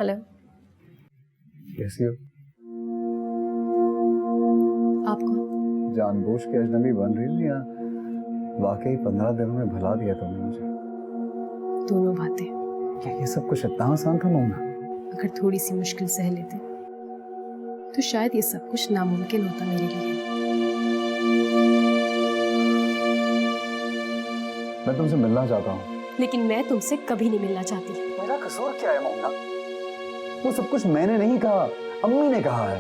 Hello, कैसी हो? आप कौन? जानबूझ के अजनबी बन रही हो या वाकई 15 दिनों में भुला दिया तुमने मुझे? दोनों बातें। क्या ये सब कुछ इतना आसान था मोना? अगर थोड़ी सी मुश्किल सह लेते तो शायद ये सब कुछ नामुमकिन होता मेरे लिए। मैं तुमसे मिलना चाहता हूँ। लेकिन मैं तुमसे कभी नहीं मिलना चाहती। मेरा कसूर क्या है मोना? वो सब कुछ मैंने नहीं कहा, अम्मी ने कहा है।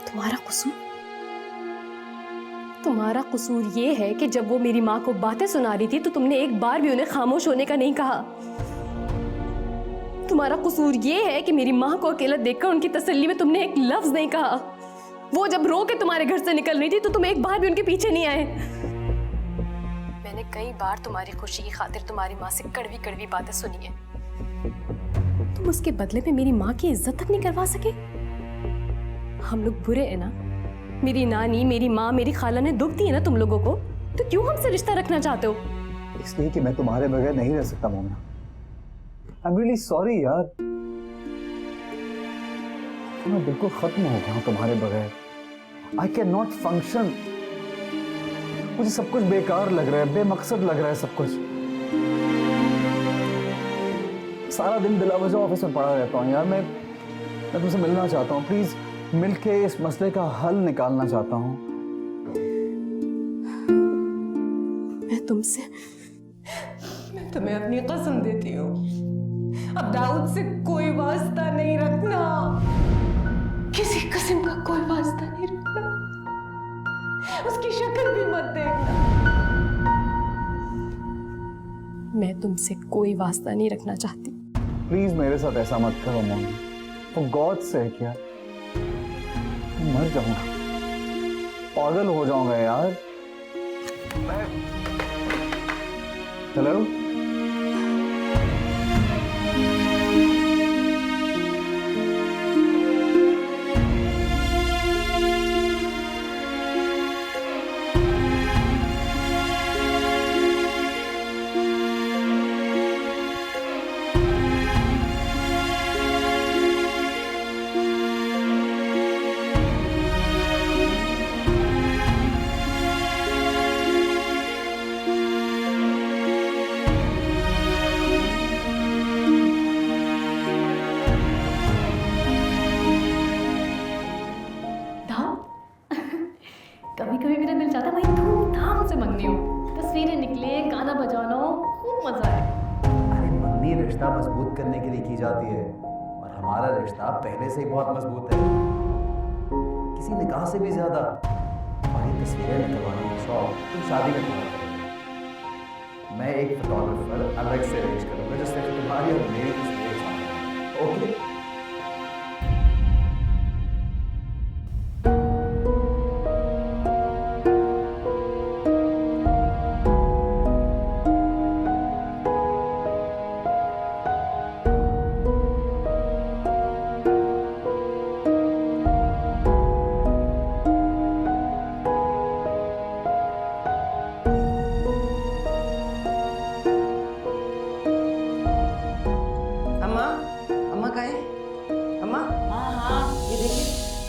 तुम्हारा कसूर? तुम्हारा कसूर ये है कि जब वो मेरी माँ को बातें सुना रही थी तो तुमने एक बार भी उन्हें खामोश होने का नहीं कहा। तुम्हारा कसूर ये है कि मेरी माँ को अकेला देखकर उनकी तसल्ली में तुमने एक लफ्ज नहीं कहा। वो जब रो के तुम्हारे घर से निकल रही थी तो तुम एक बार भी उनके पीछे नहीं आए। मैंने कई बार तुम्हारी खुशी की खातिर तुम्हारी माँ से कड़वी कड़वी बातें सुनी है। तुम उसके बदले में मेरी माँ की इज्जत तक नहीं करवा सके। हम लोग बुरे हैं ना? मेरी नानी, मेरी माँ, मेरी खाला ने दुख दी है ना तुम लोगों को, तो क्यों हमसे रिश्ता रखना चाहते हो? इसलिए कि मैं तुम्हारे बगैर नहीं रह सकता मोना। I'm really sorry यार। मैं बिल्कुल खत्म हो गया हूं तुम्हारे बगैर। I cannot function। मुझे सब कुछ बेकार लग रहा है, बेमकसद लग रहा है सब कुछ। सारा दिन बिला वजह ऑफिस में पड़ा रहता हूँ यार। मैं तुमसे मिलना चाहता हूँ। प्लीज मिलके इस मसले का हल निकालना चाहता हूँ। मैं तुम्हें अपनी कसम देती हूँ, अब दाऊद से कोई वास्ता नहीं रखना। किसी किस्म का कोई वास्ता नहीं रखना। उसकी शक्ल भी मत देखना। मैं तुमसे कोई वास्ता नहीं रखना चाहती। प्लीज मेरे साथ ऐसा मत करो मोना। फॉर गॉड सेक यार, मैं मर जाऊंगा, पागल हो जाऊंगा यार। हेलो, कभी कभी मेरा दिल चाहता है भाई धूमधाम से मंगनी हो, तस्वीरें निकले, गाना बजाना हो, खूब मजा आए। अरे मंगनी रिश्ता मजबूत करने के लिए की जाती है और हमारा रिश्ता पहले से ही बहुत मजबूत है, किसी निकाह से भी ज्यादा। और ये तस्वीरें निकलवाने का शौक तुम शादी में पूरा करोगे। मैं एक फोटोग्राफर अलग से अरेंज करूंगा जो सिर्फ तुम्हारी और मेरी तस्वीरें उठाएगा। ओके?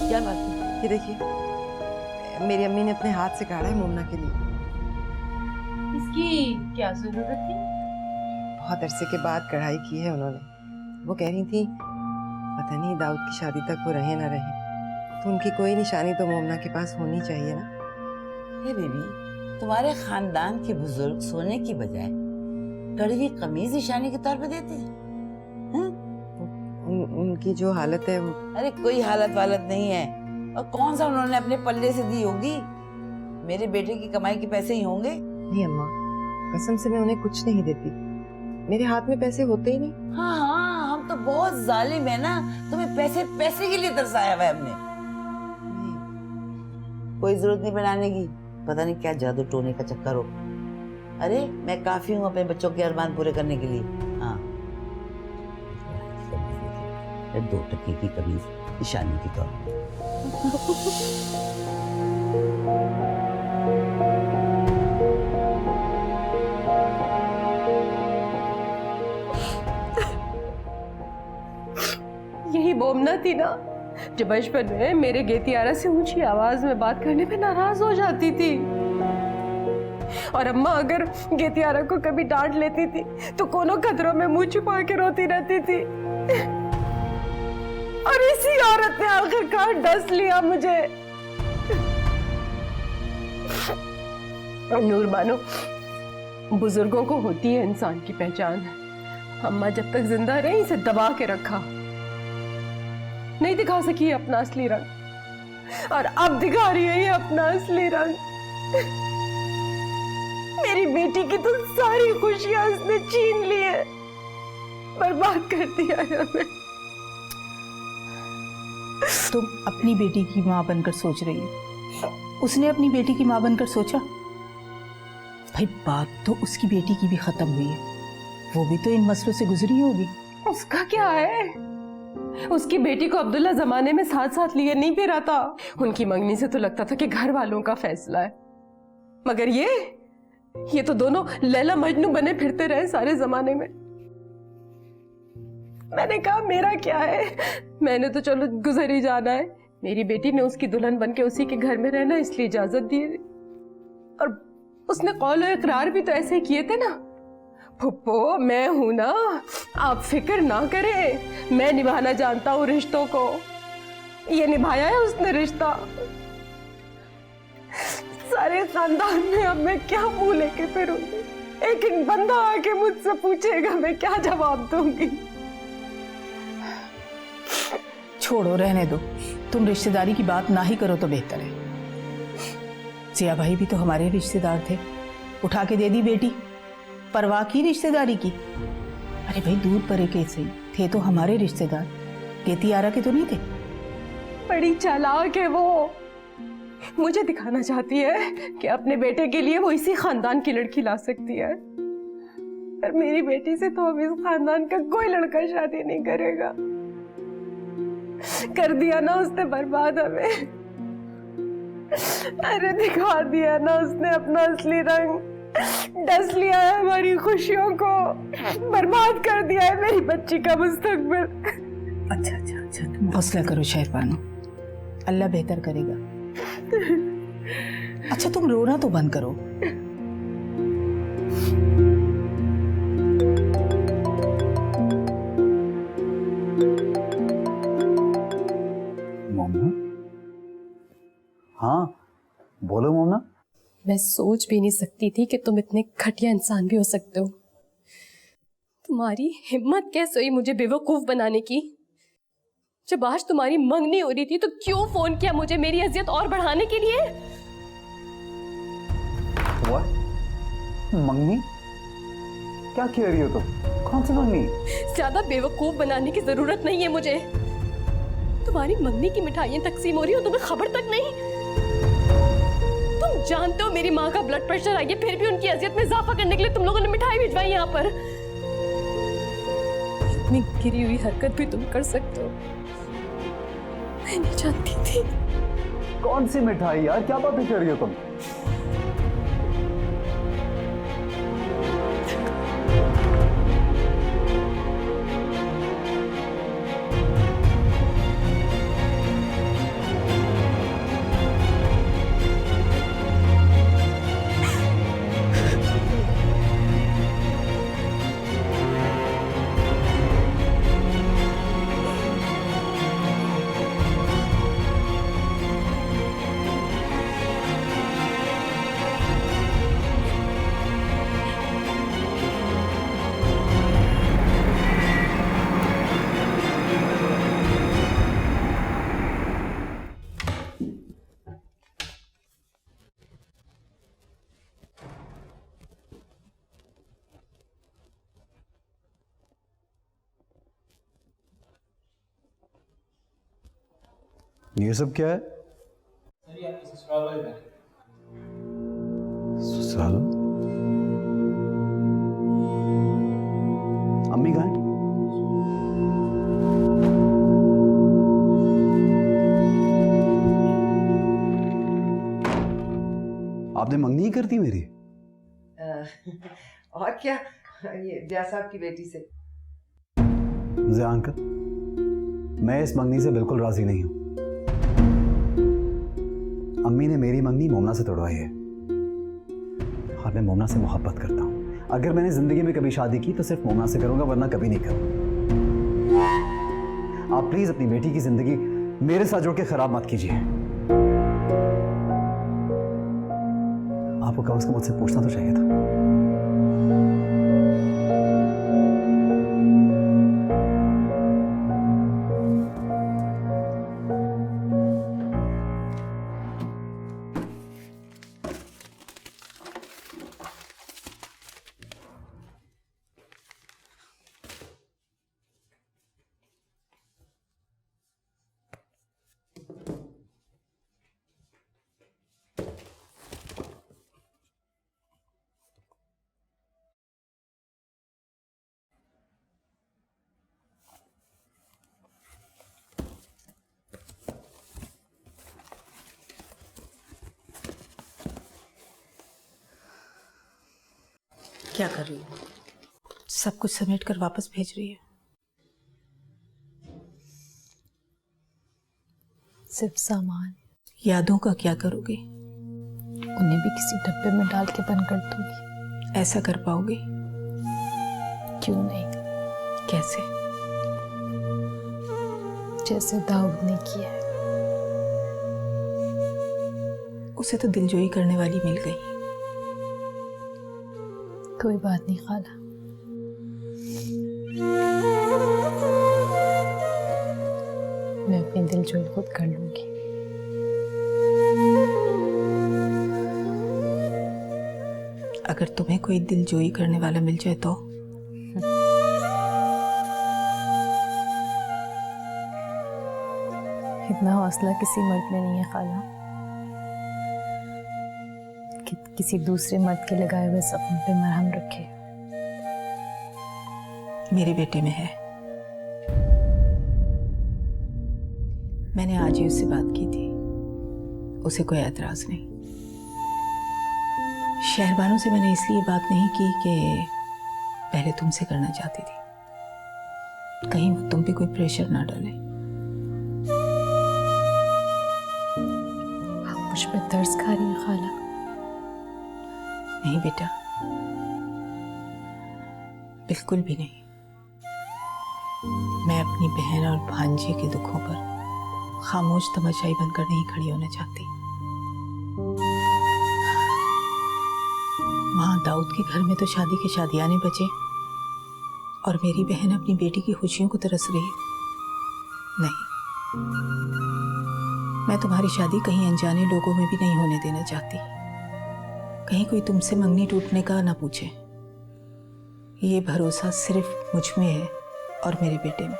क्या बात है? ये देखिए, मेरी अम्मी ने अपने हाथ से काढ़ा है मोमना के लिए। इसकी क्या जरूरत थी? बहुत अरसे के बाद कढ़ाई की है उन्होंने। वो कह रही थी पता नहीं दाऊद की शादी तक वो रहे ना रहे, तो उनकी कोई निशानी तो मोमना के पास होनी चाहिए ना। हे बेबी, तुम्हारे खानदान के बुजुर्ग सोने की बजाय कड़वी कमीज निशानी के तौर पे देते हैं। उनकी जो हालत है अरे कोई हालत वालत नहीं है, और कौन सा उन्होंने अपने पल्ले से दी होगी? मेरे बेटे की कमाई के पैसे ही होंगे। नहीं अम्मा, कसम से मैं उन्हें कुछ नहीं देती, मेरे हाथ में पैसे होते ही नहीं। हाँ हाँ, हम तो बहुत जालिम है ना, तुम्हें पैसे पैसे के लिए तरसाया हुआ है हमने। कोई जरूरत नहीं बनाने की, पता नहीं क्या जादू टोने का चक्कर हो। अरे मैं काफी हूँ अपने बच्चों के अरमान पूरे करने के लिए। हाँ, 2 टके की कमीज निशानी के तौर पे। मोमना थी ना, जो बचपन में मेरे गेतियारा से ऊंची आवाज में बात करने पे नाराज हो जाती थी, और अम्मा अगर गेतियारा को कभी डांट लेती थी तो कोनों खतरों में मुंह छुपा के रोती रहती थी। और इसी औरत ने आखिरकार डस लिया मुझे। नूर मानो, बुजुर्गों को होती है इंसान की पहचान। अम्मा जब तक जिंदा रही इसे दबा के रखा, नहीं दिखा सकी अपना असली रंग, और अब दिखा रही है ये अपना असली रंग। मेरी बेटी की तो सारी खुशियां उसने छीन ली है, बर्बाद कर दिया है हमें। तुम अपनी बेटी की माँ बनकर सोच रही हो, उसने अपनी बेटी की माँ बनकर सोचा? भाई बात तो उसकी बेटी की भी खत्म हुई है, वो भी तो इन मसलों से गुजरी होगी। उसका क्या है? उसकी बेटी को अब्दुल्ला जमाने में साथ साथ लिए नहीं फिरा था। उनकी मंगनी से तो लगता था कि घर वालों का फैसला है, मगर ये तो दोनों लैला मजनू बने फिरते रहे सारे जमाने में। मैंने कहा मेरा क्या है, मैंने तो चलो गुजर ही जाना है। मेरी बेटी ने उसकी दुल्हन बनके उसी के घर में रहना इसलिए इजाजत दी, और उसने कौल और इकरार भी तो ऐसे किए थे ना। फुप्पो मैं हूं ना, आप फिक्र ना करें, मैं निभाना जानता हूं रिश्तों को। ये निभाया है उसने रिश्ता। सारे खानदान में अब मैं क्या मुंह लेके फिरूंगी? एक एक बंदा आके मुझसे पूछेगा, मैं क्या जवाब दूंगी? छोड़ो, रहने दो। तुम रिश्तेदारी की बात ना ही करो तो बेहतर है। जिया भाई भी तो हमारे रिश्तेदार थे, उठा के दे दी बेटी, परवाह की रिश्तेदारी की। अरे भाई दूर परे कैसे थे तो हमारे रिश्तेदार, गेतियारा के तो नहीं थे। बड़ी चालाक है वो, मुझे दिखाना चाहती है कि अपने बेटे के लिए वो इसी खानदान की लड़की ला सकती है, पर मेरी बेटी से तो अब इस खानदान का कोई लड़का शादी नहीं करेगा। कर दिया ना उसने बर्बाद हमें। अरे दिखा दिया ना उसने अपना असली रंग, डस लिया है हमारी खुशियों को, बर्बाद कर दिया है मेरी बच्ची का मुस्तकबिल। अच्छा तुम हौसला करो शहरबानो, अल्लाह बेहतर करेगा। अच्छा तुम रोना तो बंद करो। मोमना? हाँ बोलो मोमना। मैं सोच भी नहीं सकती थी कि तुम इतने घटिया इंसान भी हो सकते हो। तुम्हारी हिम्मत कैसे हुई मुझे बेवकूफ बनाने की? जब आज तुम्हारी मंगनी हो रही थी तो क्यों फोन किया मुझे मेरी अजियत और बढ़ाने के लिए? What? मंगनी? क्या कह रही हो तुम? कौन सी मंगनी? ज्यादा बेवकूफ बनाने की जरूरत नहीं है मुझे। तुम्हारी मंगनी की मिठाइयां तकसीम हो रही हो, तुम्हें खबर तक नहीं? तुम जानते हो मेरी माँ का ब्लड प्रेशर आई है, फिर भी उनकी अजियत में इजाफा करने के लिए तुम लोगों ने मिठाई भिजवाई यहाँ पर। इतनी गिरी हुई हरकत भी तुम कर सकते हो, मैं नहीं जानती थी। कौन सी मिठाई यार, क्या बातें कर रही हो तुम? ये सब क्या है? ससुराल? अम्मी कहाँ है? आपने मंगनी ही कर दी मेरी? और क्या, ये जिया साहब की बेटी से। जिया अंकल, मैं इस मंगनी से बिल्कुल राजी नहीं हूं। अम्मी ने मेरी मंगनी मोमना से तोड़वाई है और मैं मोमना से मोहब्बत करता हूं। अगर मैंने जिंदगी में कभी शादी की तो सिर्फ मोमना से करूंगा, वरना कभी नहीं करूंगा। आप प्लीज अपनी बेटी की जिंदगी मेरे साथ जोड़ के खराब मत कीजिए। आपको कम से कम मुझसे पूछना तो चाहिए था। क्या कर रही हो? सब कुछ समेट कर वापस भेज रही है। सिर्फ सामान। यादों का क्या करोगे? उन्हें भी किसी डब्बे में डाल के बंद कर दूंगी। ऐसा कर पाओगे? क्यों नहीं, कैसे? जैसे दाऊद ने किया है। उसे तो दिलजोई करने वाली मिल गई। कोई बात नहीं खाला, मैं अपनी दिलजोई खुद कर लूंगी। अगर तुम्हें कोई दिलजोई करने वाला मिल जाए तो? इतना हौसला किसी मर्द में नहीं है खाला कि किसी दूसरे मर्द के लगाए हुए सपनों पे मरहम रखे। मेरे बेटे में है। मैंने आज ही उससे बात की थी, उसे कोई एतराज नहीं। शहरबानों से मैंने इसलिए बात नहीं की कि पहले तुमसे करना चाहती थी, कहीं वो तुम पे कोई प्रेशर ना डाले। आप मुझ पर तरस खा रही हैं खाला? नहीं बेटा, बिल्कुल भी नहीं। मैं अपनी बहन और भांजे के दुखों पर खामोश तमाशाई बनकर नहीं खड़ी होना चाहती। वहां दाऊद के घर में तो शादी के शादियाने बचे और मेरी बहन अपनी बेटी की खुशियों को तरस रही है। नहीं, मैं तुम्हारी शादी कहीं अनजाने लोगों में भी नहीं होने देना चाहती। कहीं कोई तुमसे मंगनी टूटने का ना पूछे। ये भरोसा सिर्फ मुझ में है और मेरे बेटे में।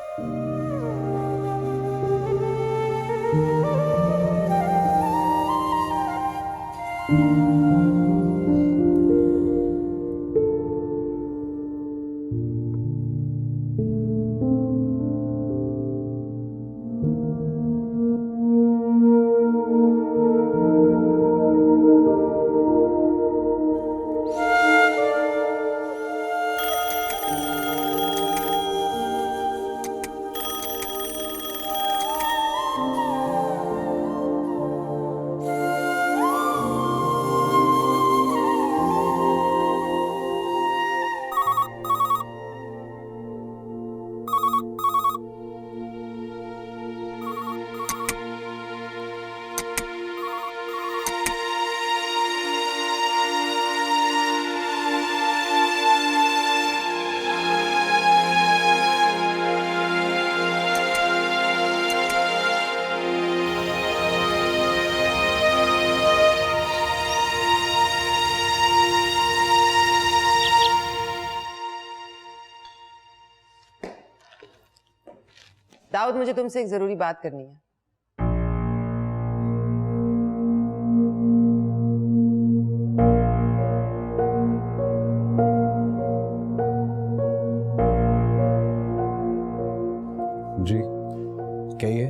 दाऊद, मुझे तुमसे एक जरूरी बात करनी है। जी, कहिए।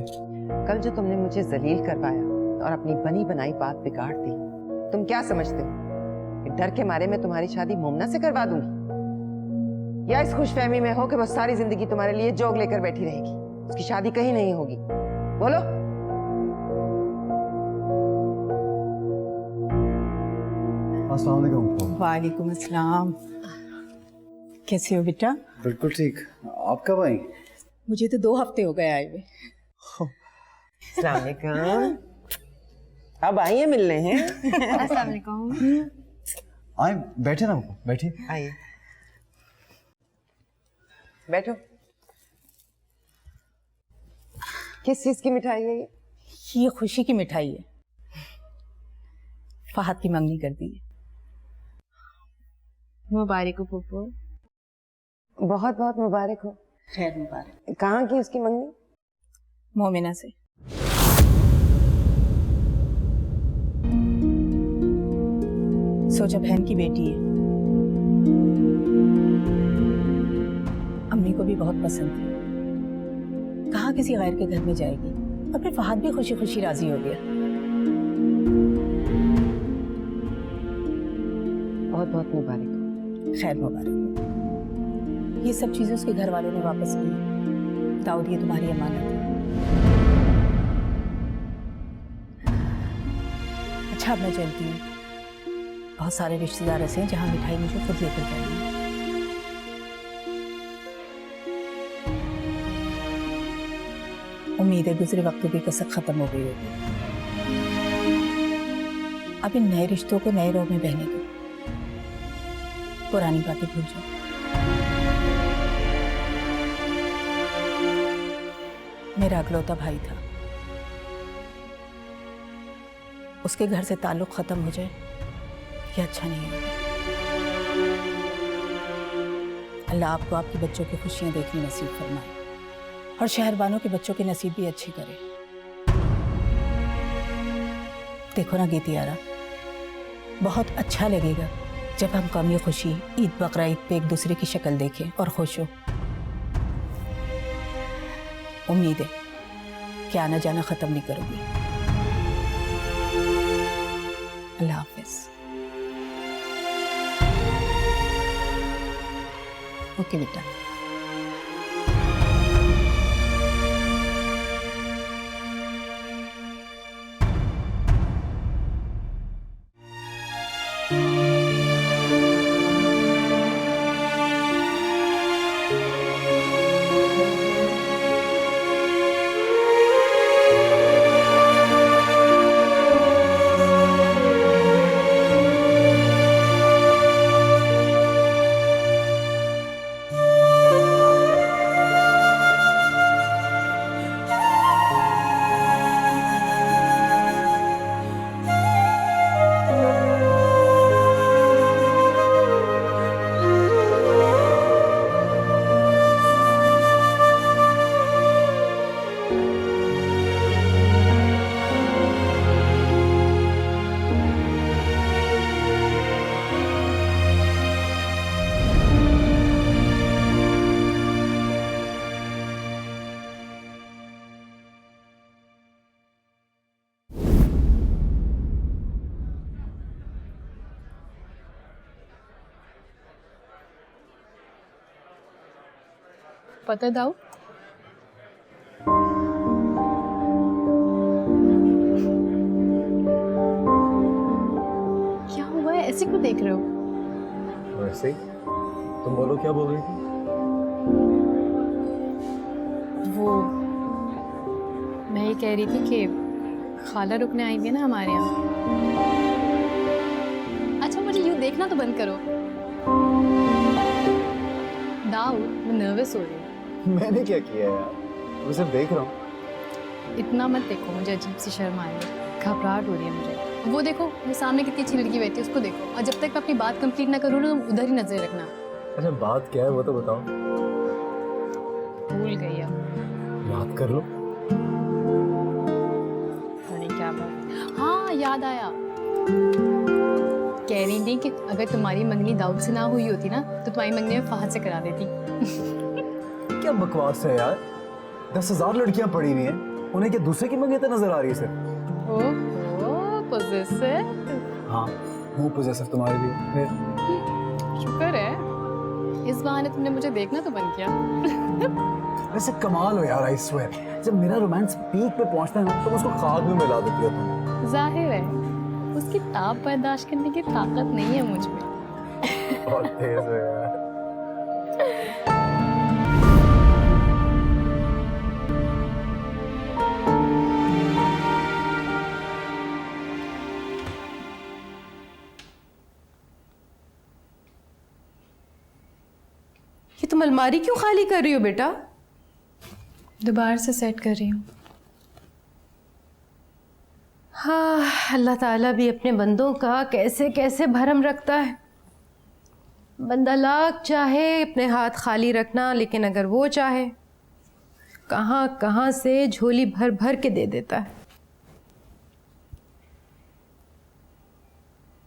कल जो तुमने मुझे जलील करवाया और अपनी बनी बनाई बात बिगाड़ दी, तुम क्या समझते हो कि डर के मारे मैं तुम्हारी शादी मोमना से करवा दूंगी, या इस खुशफहमी में हो कि वो सारी जिंदगी तुम्हारे लिए जोग लेकर बैठी रहेगी? उसकी शादी कहीं नहीं होगी। बोलो। अस्सलाम वालेकुम। वालेकुम अस्सलाम। कैसे हो बेटा? बिल्कुल ठीक। आप कब आई? मुझे तो 2 हफ्ते हो गए आए हुए। अस्सलाम वालेकुम। अब आइए मिलने हैं। अस्सलाम वालेकुम। आए बैठे ना, बैठिए। आइए बैठो। किस चीज की मिठाई है ये? ये खुशी की मिठाई है। फहद की मंगनी कर दी है। मुबारक हो फूफो। बहुत बहुत मुबारक हो। खैर मुबारक। कहाँ की उसकी मंगनी? मोमिना से। सोचा बहन की बेटी है, अम्मी को भी बहुत पसंद थी। कहाँ किसी गैर के घर में जाएगी। और फिर फहद भी खुशी खुशी राजी हो गया। बहुत बहुत मुबारक हो। खैर मुबारक हो। ये सब चीजें उसके घर वालों ने वापस की। दाऊद ये तुम्हारी अमानत है। अच्छा अब मैं चलती हूँ। बहुत सारे रिश्तेदार ऐसे हैं जहाँ मिठाई मुझे खुद लेकर जानी है। उम्मीद है गुजरे वक्तों की कसक खत्म हो गई होगी। अब इन नए रिश्तों को नए रोग में बहने दो। पुरानी बातें भूल जाओ। मेरा अकलौता भाई था, उसके घर से ताल्लुक खत्म हो जाए ये अच्छा नहीं है। अल्लाह आपको आपके बच्चों की खुशियां देखनी नसीब फरमाए और शहरबानों के बच्चों के नसीब भी अच्छे करे। देखो ना गीतियारा, बहुत अच्छा लगेगा जब हम कमी खुशी ईद बकरा ईद पे एक दूसरे की शक्ल देखें और खुश हो। उम्मीद है कि आना जाना खत्म नहीं करोगी। अल्लाह हाफिज। ओके बेटा। पता दाऊ, क्या हुआ है? ऐसे क्यों देख रहे हो? वैसे ही। तुम बोलो, क्या बोल रही थी? वो मैं ये कह रही थी कि खाला रुकने आई थी ना हमारे यहाँ। अच्छा मुझे यूँ देखना तो बंद करो। दाऊ, मैं नर्वस हो रही हूँ। मैंने क्या किया यार, मैं सिर्फ देख रहा हूँ। इतना मत देखो, मुझे अजीब सी शर्म आ रही है, घबराहट हो रही है मुझे। वो देखो, वो सामने कितनी अच्छी लड़की बैठी है, उसको देखो। और जब तक मैं अपनी बात कंप्लीट ना करूँ ना, तुम उधर ही नजर रखना। अच्छा बात क्या है वो तो बताओ। भूल गई अब। याद कर लो। पता नहीं क्या बात। हाँ याद आया, कह रही थी कि अगर तुम्हारी मंगनी दाऊद से ना हुई होती ना तो तुम्हारी मंगनी में फहद से करा देती। क्या बकवास है यार, 10,000 लड़कियां पड़ी हुई हैं, उन्हें क्या दूसरे की मंगनी नजर आ रही है सिर्फ? ओह पोजेसिव। हाँ हूँ पोजेसिव तुम्हारे लिए। फिर शुक्र है इस बहाने तुमने मुझे देखना तो बंद किया। वैसे कमाल हो यार, आई स्वेयर। जब मेरा रोमांस पीक पे पहुंचता है ना तो उसको खाक में मिला देती हो तुम। जाहिर है उसकी ताप बर्दाश्त करने की ताकत नहीं है मुझ में। बहुत तेज हो यार। ये तुम अलमारी क्यों खाली कर रही हो बेटा? दोबारा से सेट कर रही हूँ। हाँ, अल्लाह ताला भी अपने बंदों का कैसे कैसे भरम रखता है। बंदा लाख चाहे अपने हाथ खाली रखना, लेकिन अगर वो चाहे कहाँ कहाँ से झोली भर भर के दे देता है।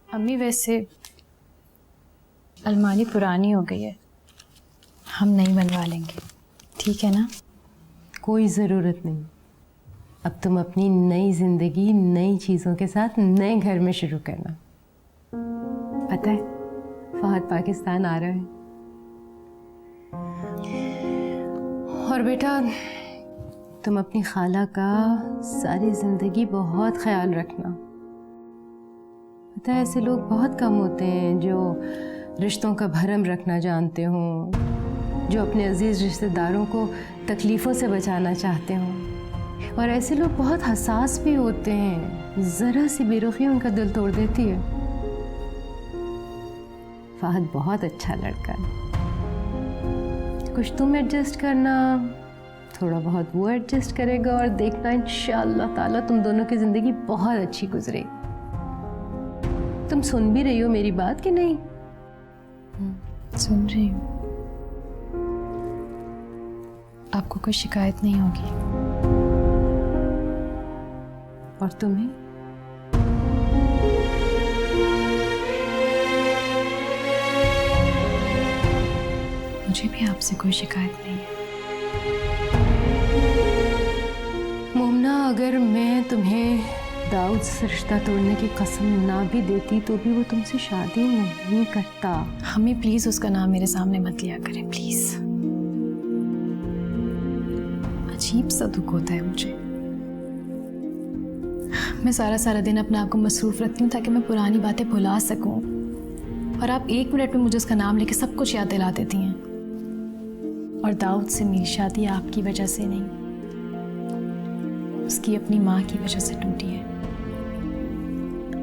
अम्मी वैसे अलमारी पुरानी हो गई है, हम नई बनवा लेंगे, ठीक है ना? कोई ज़रूरत नहीं। अब तुम अपनी नई ज़िंदगी नई चीज़ों के साथ नए घर में शुरू करना। पता है फहद पाकिस्तान आ रहा है। और बेटा तुम अपनी खाला का सारी ज़िंदगी बहुत ख्याल रखना। पता है ऐसे लोग बहुत कम होते हैं जो रिश्तों का भरम रखना जानते हों, जो अपने अजीज़ रिश्तेदारों को तकलीफ़ों से बचाना चाहते हों। और ऐसे लोग बहुत हसास भी होते हैं, ज़रा सी बेरुखी उनका दिल तोड़ देती है। फहद बहुत अच्छा लड़का है। कुछ तुम एडजस्ट करना, थोड़ा बहुत वो एडजस्ट करेगा, और देखना इंशाअल्लाह ताला तुम दोनों की ज़िंदगी बहुत अच्छी गुजरेगी। तुम सुन भी रही हो मेरी बात कि नहीं? सुन रही हूँ। आपको कोई शिकायत नहीं होगी? और तुम्हें? मुझे भी आपसे कोई शिकायत नहीं है। मोमना, अगर मैं तुम्हें दाऊद से रिश्ता तोड़ने की कसम ना भी देती तो भी वो तुमसे शादी नहीं करता। हमें प्लीज़ उसका नाम मेरे सामने मत लिया करें, प्लीज़। अजीब सा दुख होता है मुझे। मैं सारा दिन अपने आप को मसरूफ़ रखती हूँ ताकि मैं पुरानी बातें भुला सकूँ, और आप 1 मिनट में मुझे उसका नाम लेके सब कुछ याद दिला देती हैं। और दाऊद से मेरी शादी आपकी वजह से नहीं, उसकी अपनी माँ की वजह से टूटी है।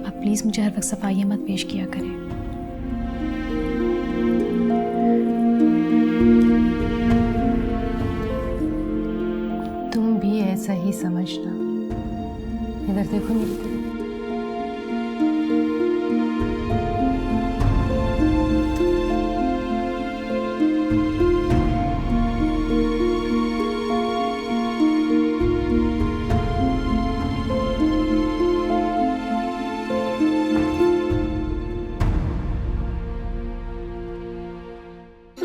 आप प्लीज़ मुझे हर वक्त सफाइयाँ मत पेश किया करें। तुम भी ऐसा ही समझना। इधर देखो मेरी तरफ।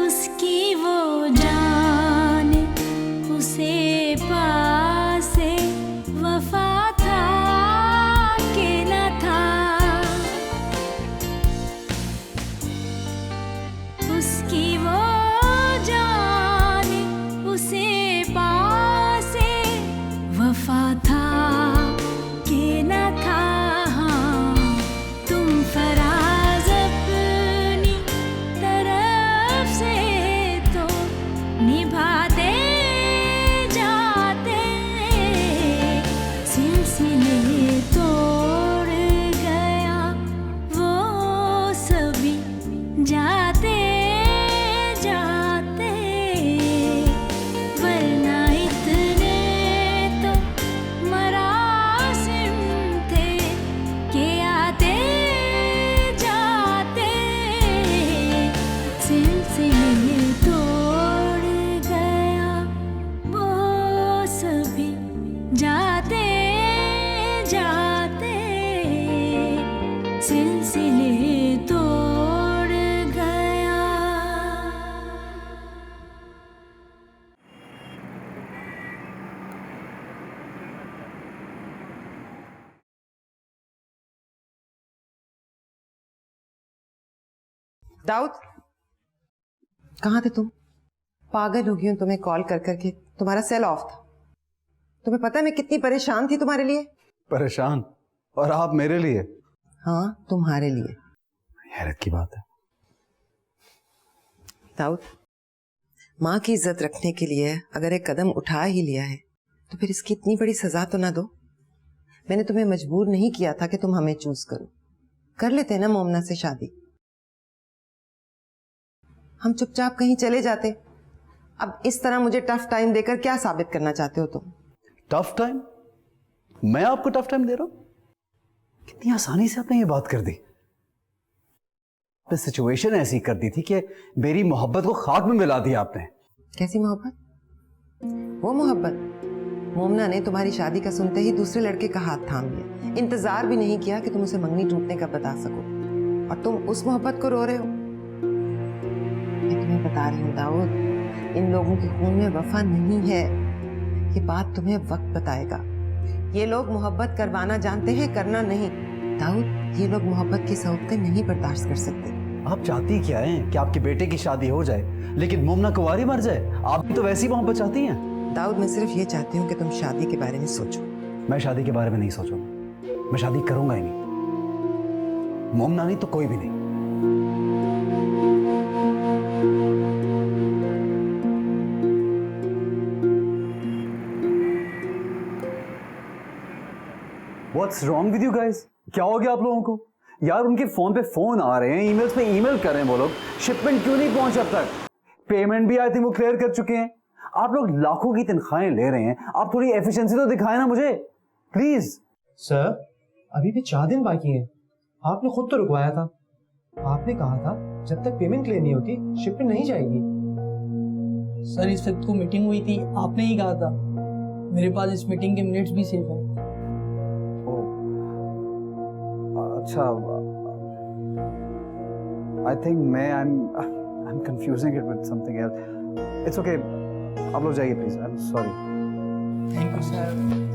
उसकी वो जान उसे पासे वफा था कि न था, उसकी वो जान उसे पासे वफा था कि न था। हाँ, तुम फराज अपनी तरफ से तो निभाते जाते, सिलसिले तोड़ गया वो सभी जाते जाते, वरना इतने तो मरासिम थे कि आते जाते, सिलसिले तोड़ गया वो सभी जाते जाते, सिलसिले तोड़ गया। दाऊद, कहाँ थे तुम? पागल हो गई हूँ तुम्हें कॉल कर करके। तुम्हारा सेल ऑफ था। तुम्हें पता है मैं कितनी परेशान थी तुम्हारे लिए? परेशान? और आप मेरे लिए? हाँ, तुम्हारे लिए। हैरत की बात है। दाऊद, माँ की इज्जत रखने के लिए अगर एक कदम उठा ही लिया है तो फिर इसकी इतनी बड़ी सजा तो ना दो। मैंने तुम्हें मजबूर नहीं किया था कि तुम हमें चूज करो। कर लेते ना मोमना से शादी, हम चुपचाप कहीं चले जाते। अब इस तरह मुझे टफ टाइम देकर क्या साबित करना चाहते हो तुम? Tough time? मैं आपको टफ टाइम दे रहा हूं? कितनी आसानी से आपने ये बात कर दी। सिचुएशन ऐसी कर दी थी कि मेरी मोहब्बत को खाक में मिला दिया आपने। कैसी मोहब्बत? वो मोहब्बत मोमना ने तुम्हारी शादी का सुनते ही दूसरे लड़के का हाथ थाम लिया, इंतजार भी नहीं किया कि तुम उसे मंगनी टूटने का बता सको, और तुम उस मोहब्बत को रो रहे हो। मैं तुम्हें बता रही हूँ दाऊद, इन लोगों के खून में वफा नहीं है। ये बात तुम्हें वक्त बताएगा। ये लोग मोहब्बत करवाना जानते हैं, करना नहीं। दाऊद, ये लोग मोहब्बत की सौगतें नहीं बर्दाश्त कर सकते। आप चाहती क्या हैं? कि आपके बेटे की शादी हो जाए लेकिन मोमना कुंवारी मर जाए? आप भी तो वैसी मोहब्बत चाहती हैं। दाऊद, मैं सिर्फ ये चाहती हूँ कि तुम शादी के बारे में सोचो। मैं शादी के बारे में नहीं सोचूंगा। मैं शादी करूंगा ही नहीं। मोमना नहीं तो कोई भी नहीं। What's wrong with you guys? क्या हो गया आप लोगों को? यार उनके फोन पे फोन आ रहे हैं, ईमेल्स पे ईमेल कर रहे हैं वो लोग। शिपमेंट क्यों नहीं पहुंचा अब तक? पेमेंट भी आई थिंक वो क्लियर कर चुके हैं। आप लोग लाखों की तनख्वाहें ले रहे हैं, आप थोड़ी एफिशिएंसी तो दिखाएं ना मुझे प्लीज। सर, अभी भी 4 दिन बाकी हैं। आपने खुद तो रुकवाया था। आपने कहा था जब तक पेमेंट क्लियर नहीं होती शिपमेंट नहीं जाएगी। सर, इस वक्त को मीटिंग हुई थी, आपने ही कहा था। मेरे पास इस मीटिंग के मिनट्स भी सेव हैं। अच्छा, I think I am confusing it with something else. It's okay, आप लोग जाइए please. I am sorry. Thank you sir.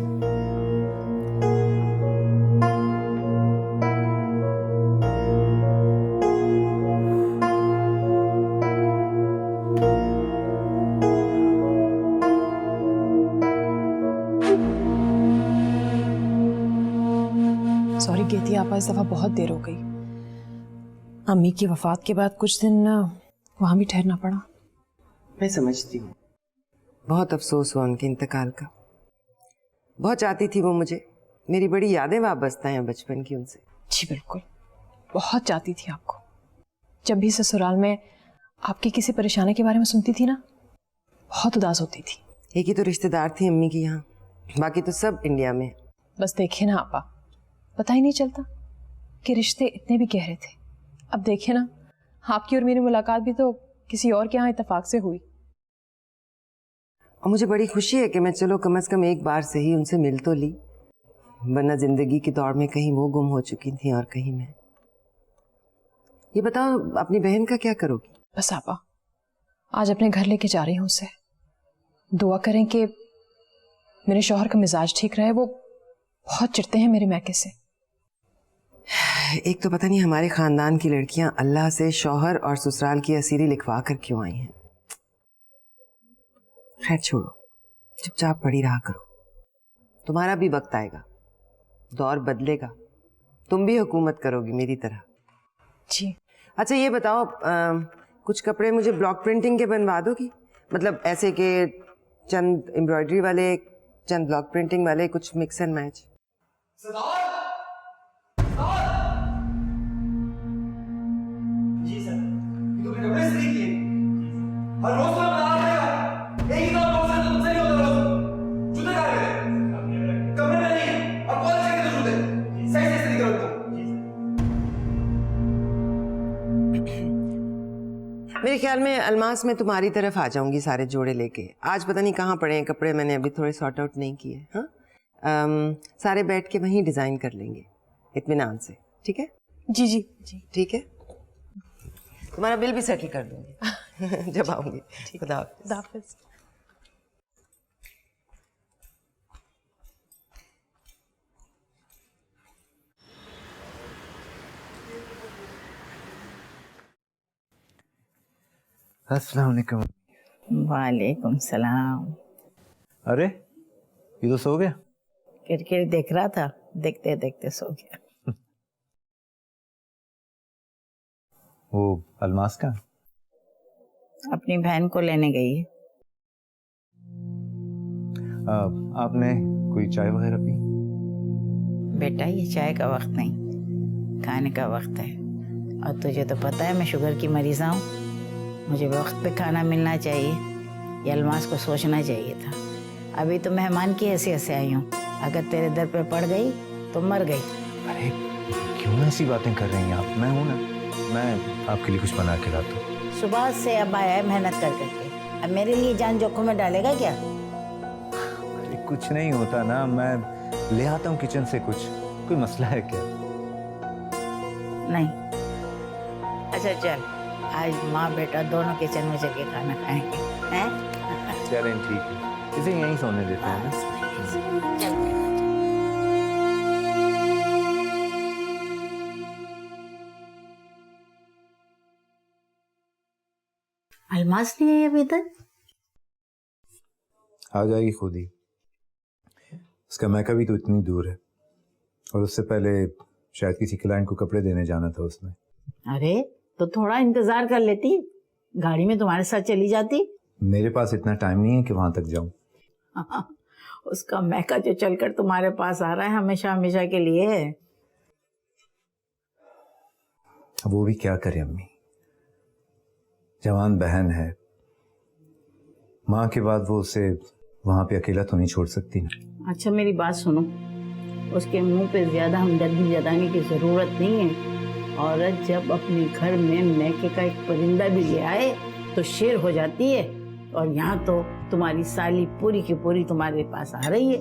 Sorry गेती आपा, इस दफ़ा बहुत देर हो गई। अम्मी की वफात के बाद कुछ दिन वहाँ भी ठहरना पड़ा। मैं समझती हूँ, बहुत अफसोस हुआ उनके इंतकाल का। बहुत चाहती थी वो मुझे, मेरी बड़ी यादें वाबस्ता हैं बचपन की उनसे। जी बिल्कुल, बहुत चाहती थी आपको। जब भी ससुराल में आपकी किसी परेशानी के बारे में सुनती थी ना, बहुत उदास होती थी। एक ही तो रिश्तेदार थी अम्मी की यहाँ, बाकी तो सब इंडिया में। बस देखिए ना आपा, पता ही नहीं चलता कि रिश्ते इतने भी गहरे थे। अब देखिए ना, आपकी और मेरी मुलाकात भी तो किसी और के यहाँ इत्तेफाक से हुई। और मुझे बड़ी खुशी है कि मैं चलो कम से कम एक बार से ही उनसे मिल तो ली, वरना जिंदगी की दौड़ में कहीं वो गुम हो चुकी थी और कहीं मैं। ये बताओ, अपनी बहन का क्या करोगी? बस आपा, आज अपने घर लेके जा रही हूँ उसे। दुआ करें कि मेरे शौहर का मिजाज ठीक रहे, वो बहुत चिढ़ते हैं मेरे मैके से। एक तो पता नहीं हमारे खानदान की लड़कियां अल्लाह से शौहर और ससुराल की असीरी लिखवा कर क्यों आई हैं। खैर छोड़ो, चुपचाप पड़ी रहा करो। तुम्हारा भी वक्त आएगा, दौर बदलेगा, तुम भी हुकूमत करोगी मेरी तरह। जी। अच्छा ये बताओ, कुछ कपड़े मुझे ब्लॉक प्रिंटिंग के बनवा दोगी? मतलब ऐसे के चंद एम्ब्रॉयडरी वाले, चंद ब्लॉक प्रिंटिंग वाले, कुछ मिक्स एंड मैच। जी सर, तुमने कपड़े इस्त्री किए? हर रोज तो बना पड़ेगा। एक ही काम रोज से तो तुमसे नहीं होता रोज। जूते कहाँ गए? कमरे में नहीं। अब कौन से के जूते? सही से इस्त्री करो तुम। मेरे ख्याल में अलमास में तुम्हारी तरफ आ जाऊंगी सारे जोड़े लेके। आज पता नहीं कहाँ पड़े हैं कपड़े, मैंने अभी थोड़े सॉर्ट आउट नहीं किए। हाँ, सारे बैठ के वहीं डिजाइन कर लेंगे इत्मीनान से, ठीक है? जी जी जी ठीक है, तुम्हारा बिल भी सेटल कर दूंगी जब आऊंगी। खुदा हाफिज़। अस्सलाम वालेकुम। वालेकुम सलाम। अरे ये तो सो गया। क्रिकेट देख रहा था, देखते देखते सो गया। वो अलमास का अपनी बहन को लेने गई है। आपने कोई चाय वगैरह पी? बेटा ये चाय का वक्त नहीं, खाने का वक्त है। और तुझे तो पता है मैं शुगर की मरीज़ हूँ, मुझे वक्त पे खाना मिलना चाहिए। ये अलमास को सोचना चाहिए था। अभी तो मेहमान की हैसियत से आई हूँ, अगर तेरे दर पे पड़ गई तो मर गई। अरे क्यों ऐसी बातें कर रही हैं आप? मैं हूं ना, मैं आपके लिए कुछ बना के लाता हूँ। सुबह से अब आया है मेहनत कर करके, अब मेरे लिए जान जोखिम में डालेगा क्या? अरे कुछ नहीं होता ना, मैं ले आता हूँ किचन से कुछ। कोई मसला है क्या? नहीं। अच्छा चल, आज माँ बेटा दोनों किचन में चल के खाना खाएंगे, हैं? चलें ठीक है, इसे यहीं सोने देते हैं ना। अलमास नहीं है अभी तक? आ जाएगी खुद ही। उसका मैका भी तो इतनी दूर है, और उससे पहले शायद किसी क्लाइंट को कपड़े देने जाना था उसने। अरे तो थोड़ा इंतजार कर लेती, गाड़ी में तुम्हारे साथ चली जाती। मेरे पास इतना टाइम नहीं है कि वहां तक जाऊं। उसका मैका जो चलकर तुम्हारे पास आ रहा है हमेशा हमेशा के लिए। वो भी क्या करे अम्मी, जवान बहन है, माँ के बाद वो उसे वहां पे अकेला तो नहीं छोड़ सकती ना। अच्छा मेरी बात सुनो, उसके मुंह पे ज्यादा हमदर्दी जताने की जरूरत नहीं है। औरत जब अपने घर में मैके का एक परिंदा भी ले आए तो शेर हो जाती है, और यहाँ तो तुम्हारी साली पूरी की पूरी तुम्हारे पास आ रही है।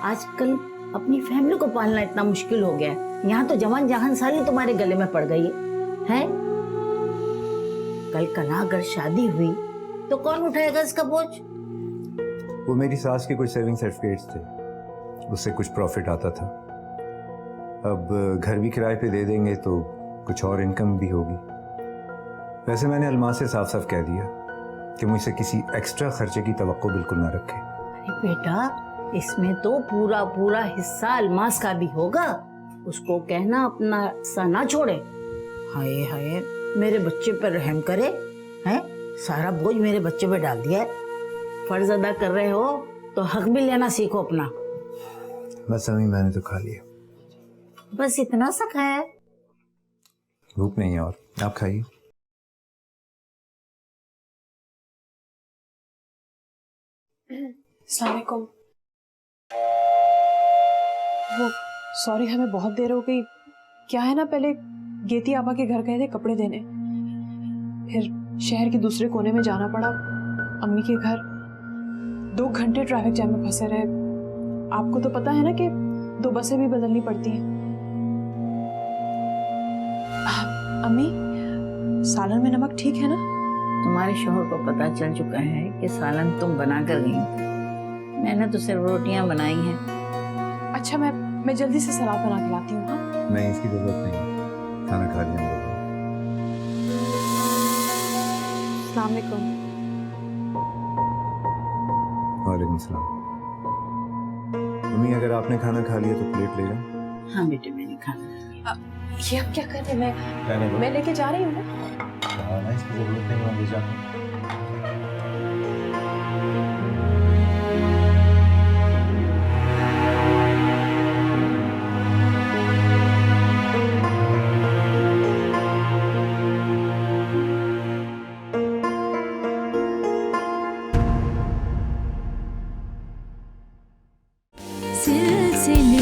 आजकल अपनी फैमिली को पालना इतना मुश्किल हो गया है, यहाँ तो जवान जहान साली तुम्हारे गले में पड़ गई है? कल कला अगर शादी हुई तो कौन उठाएगा इसका बोझ? वो मेरी सास के कुछ सेविंग सर्टिफिकेट्स थे, उससे कुछ प्रॉफिट आता था। अब घर भी किराए पे दे देंगे तो कुछ और इनकम भी होगी। वैसे मैंने अलमास से साफ साफ कह दिया कि मुझसे किसी एक्स्ट्रा खर्चे की तवक्को बिल्कुल ना रखे। अरे बेटा, इसमें तो पूरा पूरा हिस्सा अलमास का भी होगा, उसको कहना अपना हिस्सा ना छोड़े। हाय हाय, मेरे बच्चे पर रहम करे, हैं? सारा बोझ मेरे बच्चे पे डाल दिया है। फर्ज अदा कर रहे हो तो हक भी लेना सीखो अपना। बस अम्मी मैंने तो खा लिया। बस इतना सा खाया है? भूख नहीं है और, आप खाइए। अस्सलाम वालेकुम। वो सॉरी, हमें बहुत देर हो गई। क्या है ना, पहले गेती आपा के घर गए थे कपड़े देने, फिर शहर के दूसरे कोने में जाना पड़ा अम्मी के घर। 2 घंटे ट्रैफिक जैम में फंसे रहे। आपको तो पता है ना कि 2 बसें भी बदलनी पड़ती हैं। अम्मी, सालन में नमक ठीक है ना? तुम्हारे शोहर को पता चल चुका है कि सालन तुम बना कर गई, मैंने तो सिर्फ रोटियां बनाई हैं। अच्छा, मैं जल्दी से सलाद बना के लाती हूँ। हाँ, नहीं, इसकी जरूरत नहीं, खाना खा लिया हम लोगों ने। अस्सलाम वालेकुम। वालेकुम सलाम। मम्मी, अगर आपने खाना खा लिया तो प्लेट ले जाओ। हाँ बेटे, मैंने खाना खा लिया। ये अब क्या कर रहे हैं? मैं लेके जा रही हूँ ना। हाँ, इसकी जरूरत नहीं, मैं ले जाऊँ। सिलसिले